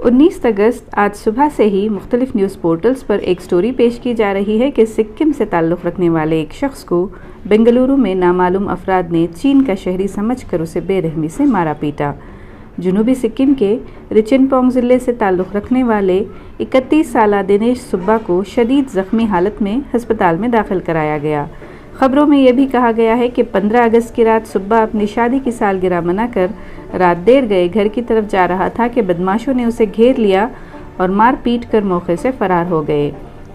19 अगस्त आज सुबह से ही मुख्तलिफ न्यूज़ पोर्टल्स पर एक स्टोरी पेश की जा रही है कि सिक्किम से ताल्लुक़ रखने वाले एक शख्स को बेंगलुरु में नामालूम अफराद ने चीन का शहरी समझकर उसे बेरहमी से मारा पीटा। जनूबी सिक्किम के रिचिनपोंग ज़िले से ताल्लुक़ रखने वाले 31 साला दिनेश सुब्बा को शदीद ज़ख्मी हालत में हस्पताल में दाखिल कराया गया। खबरों में यह भी कहा गया है कि 15 अगस्त की रात सुब्बा अपनी शादी की सालगिरह मनाकर रात देर गए घर की तरफ जा रहा था कि बदमाशों ने उसे घेर लिया और मार पीट कर मौके से फरार हो गए।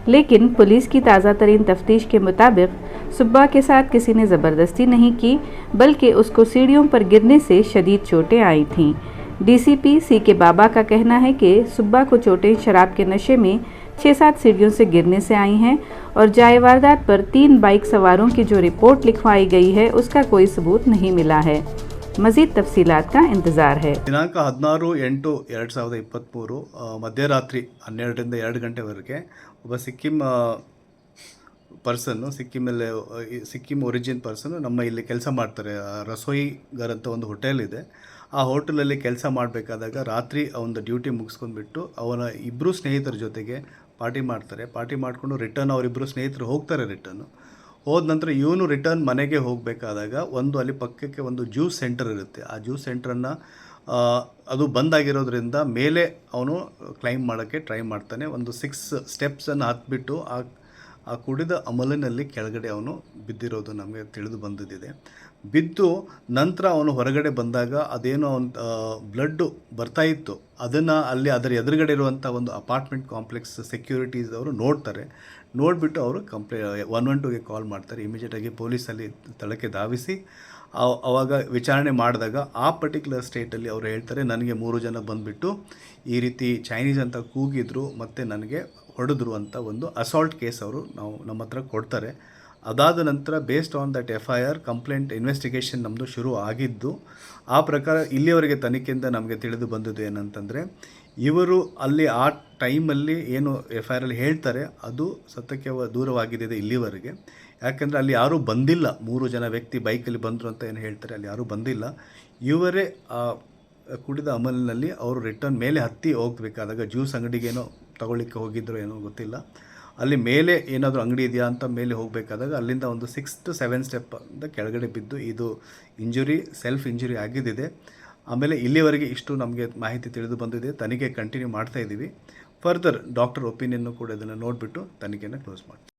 लेकिन पुलिस की ताज़ा तरीन तफ्तीश के मुताबिक सुब्बा के साथ किसी ने ज़बरदस्ती नहीं की, बल्कि उसको सीढ़ियों पर गिरने से शदीद चोटें आई थीं। डीसीपी सी के बाबा का कहना है कि सुब्बा को चोटें शराब के नशे में 6-7 सीढ़ियों से गिरने से आई हैं और जाए वारदात पर 3 बाइक सवारों की जो रिपोर्ट लिखवाई गई है उसका कोई सबूत नहीं मिला है। मज़ीद तफसीलात का इंतज़ार है। ದಿನಾಂಕ 16/8/2023 ಮಧ್ಯರಾತ್ರಿ 12ರಿಂದ 2 ಗಂಟೆವರೆಗೆ ಒಬ್ಬ ಸಿಕ್ಕಿಂ ಒರಿಜಿನ್ ಪರ್ಸನ್ ನಮ್ಮ ಇಲ್ಲಿ ಕೆಲಸ ಮಾಡ್ತಾರೆ. ರಸೋಯಿಗರ್ ಅಂತ ಒಂದು ಹೋಟೆಲ್ ಇದೆ. ಆ ಹೋಟೆಲಲ್ಲಿ ಕೆಲಸ ಮಾಡಬೇಕಾದಾಗ ರಾತ್ರಿ ಅವನ ಡ್ಯೂಟಿ ಮುಗಿಸ್ಕೊಂಡ್ಬಿಟ್ಟು ಅವನ ಇಬ್ಬರು ಸ್ನೇಹಿತರ ಜೊತೆಗೆ ಪಾರ್ಟಿ ಮಾಡ್ತಾರೆ. ಪಾರ್ಟಿ ಮಾಡಿಕೊಂಡು ರಿಟರ್ನ್ ಅವರಿಬ್ಬರು ಸ್ನೇಹಿತರು ಹೋಗ್ತಾರೆ. ಹೋದ ನಂತರ ಇವನು ರಿಟರ್ನ್ ಮನೆಗೆ ಹೋಗಬೇಕಾದಾಗ ಅಲ್ಲಿ ಪಕ್ಕಕ್ಕೆ ಒಂದು ಜ್ಯೂಸ್ ಸೆಂಟರ್ ಇರುತ್ತೆ. ಆ ಜ್ಯೂಸ್ ಸೆಂಟ್ರನ್ನು ಅದು ಬಂದಾಗಿರೋದ್ರಿಂದ ಮೇಲೆ ಅವನು ಕ್ಲೈಮ್ ಮಾಡೋಕ್ಕೆ ಟ್ರೈ ಮಾಡ್ತಾನೆ. ಒಂದು 6 ಸ್ಟೆಪ್ಸನ್ನು ಹತ್ಬಿಟ್ಟು ಆ ಕುಡಿದ ಅಮಲಿನಲ್ಲಿ ಕೆಳಗಡೆ ಅವನು ಬಿದ್ದಿರೋದು ನಮಗೆ ತಿಳಿದು ಬಂದಿದೆ. ಬಿದ್ದು ನಂತರ ಅವನು ಹೊರಗಡೆ ಬಂದಾಗ ಅದೇನೋ ಅವನು ಬ್ಲಡ್ಡು ಬರ್ತಾಯಿತ್ತು. ಅದನ್ನು ಅದರ ಎದುರುಗಡೆ ಇರುವಂಥ ಒಂದು ಅಪಾರ್ಟ್ಮೆಂಟ್ ಕಾಂಪ್ಲೆಕ್ಸ್ ಸೆಕ್ಯೂರಿಟೀಸ್ ಅವರು ನೋಡ್ತಾರೆ. ನೋಡಿಬಿಟ್ಟು ಅವರು 112ಗೆ ಕಾಲ್ ಮಾಡ್ತಾರೆ. ಇಮಿಡಿಯೇಟಾಗಿ ಪೊಲೀಸಲ್ಲಿ ಸ್ಥಳಕ್ಕೆ ಧಾವಿಸಿ ಆವಾಗ ವಿಚಾರಣೆ ಮಾಡಿದಾಗ ಆ ಪರ್ಟಿಕ್ಯುಲರ್ ಸ್ಟೇಟಲ್ಲಿ ಅವರು ಹೇಳ್ತಾರೆ, ನನಗೆ 3 ಜನ ಬಂದುಬಿಟ್ಟು ಈ ರೀತಿ ಚೈನೀಸ್ ಅಂತ ಕೂಗಿದ್ರು ಮತ್ತು ನನಗೆ ಹೊಡೆದ್ರು ಅಂತ ಒಂದು ಅಸಾಲ್ಟ್ ಕೇಸ್ ಅವರು ನಮ್ಮ ಹತ್ರ ಕೊಡ್ತಾರೆ. ಅದಾದ ನಂತರ based on that FIR complaint investigation ನಮ್ಮದು ಶುರು ಆಗಿದ್ದು, ಆ ಪ್ರಕಾರ ಇಲ್ಲಿಯವರೆಗೆ ತನಿಖೆಯಿಂದ ನಮಗೆ ತಿಳಿದು ಬಂದಿದ್ದು ಏನಂತಂದರೆ, ಇವರು ಅಲ್ಲಿ ಆ ಟೈಮಲ್ಲಿ ಏನು FIR ಅಲ್ಲಿ ಹೇಳ್ತಾರೆ ಅದು ಸತ್ಯಕ್ಕೆ ದೂರವಾಗಿದೆ ಇಲ್ಲಿವರೆಗೆ. ಯಾಕೆಂದರೆ ಅಲ್ಲಿ ಯಾರೂ ಬಂದಿಲ್ಲ. 3 ಜನ ವ್ಯಕ್ತಿ ಬೈಕಲ್ಲಿ ಬಂದರು ಅಂತ ಏನು ಹೇಳ್ತಾರೆ, ಅಲ್ಲಿ ಯಾರೂ ಬಂದಿಲ್ಲ. ಇವರೇ ಕುಡಿದ ಅಮಲಿನಲ್ಲಿ ಅವರು ರಿಟರ್ನ್ ಮೇಲೆ ಹತ್ತಿ ಹೋಗಬೇಕಾದಾಗ ಜ್ಯೂಸ್ ಅಂಗಡಿಗೇನೋ ತಗೊಳ್ಳಿಕ್ಕೆ ಹೋಗಿದ್ರು ಏನೋ ಗೊತ್ತಿಲ್ಲ, ಅಲ್ಲಿ ಮೇಲೆ ಏನಾದರೂ ಅಂಗಡಿ ಇದೆಯಾ ಅಂತ ಮೇಲೆ ಹೋಗಬೇಕಾದಾಗ ಅಲ್ಲಿಂದ ಒಂದು 6 to 7 ಸ್ಟೆಪ್ ಅಂತ ಕೆಳಗಡೆ ಬಿದ್ದು ಇದು ಸೆಲ್ಫ್ ಇಂಜುರಿ ಆಗಿದ್ದಿದೆ. ಆಮೇಲೆ ಇಲ್ಲಿವರೆಗೆ ಇಷ್ಟು ನಮಗೆ ಮಾಹಿತಿ ತಿಳಿದು ಬಂದಿದೆ. ತನಿಖೆ ಕಂಟಿನ್ಯೂ ಮಾಡ್ತಾ ಇದ್ದೀವಿ. ಫರ್ದರ್ ಡಾಕ್ಟರ್ ಒಪಿನಿಯನ್ನು ಕೂಡ ಇದನ್ನು ನೋಡಿಬಿಟ್ಟು ತನಿಖೆಯನ್ನು ಕ್ಲೋಸ್ ಮಾಡ್ತೀವಿ.